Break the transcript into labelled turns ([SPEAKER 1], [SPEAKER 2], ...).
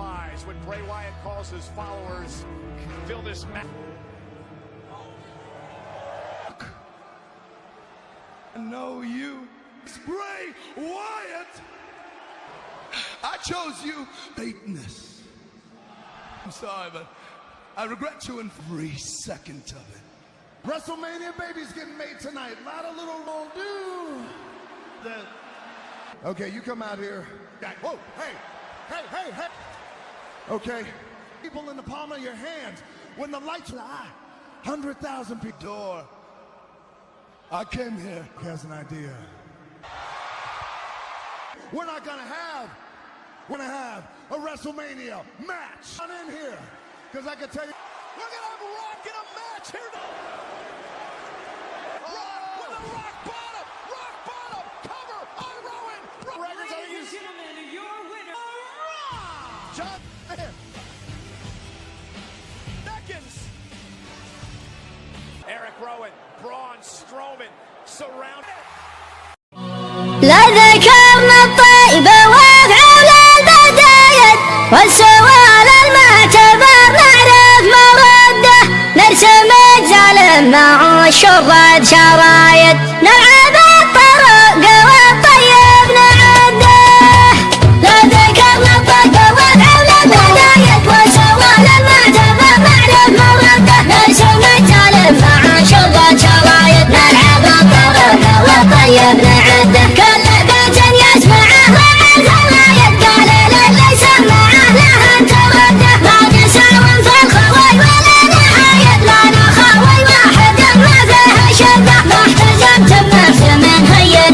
[SPEAKER 1] defies what Bray Wyatt calls his followers. Feel this match.
[SPEAKER 2] I know you, Bray Wyatt. I chose you, greatness. I'm sorry, but I regret you in every second of it. WrestleMania baby's getting made tonight. A lot of little will do. Okay, you come out here. Whoa, hey. Okay, people in the palm of your hands. When the lights are 100,000 people door. I came here. He has an idea. We're gonna have a WrestleMania match. I'm in here, because I can tell you, we're gonna have Rock in a match here tonight. Rock with a rock bottom, cover on Rowan.
[SPEAKER 3] Ladies and gentlemen, your winner, Rock!
[SPEAKER 1] John Beckins. Eric Rowan, Braun Strowman, surrounded.
[SPEAKER 4] لا ذكرنا الطيبة وافعل البداية والسوال المعتبر نعرف مرده نرسم الظالم مع الشرد شرايط نلعب الطرق والطيب نعده لا ذكرنا الطيبة وافعل البداية والسوال المعتبر نعرف مرده نرسم الظالم مع الشرد شرايط نلعب الطرق والطيب نعده من هي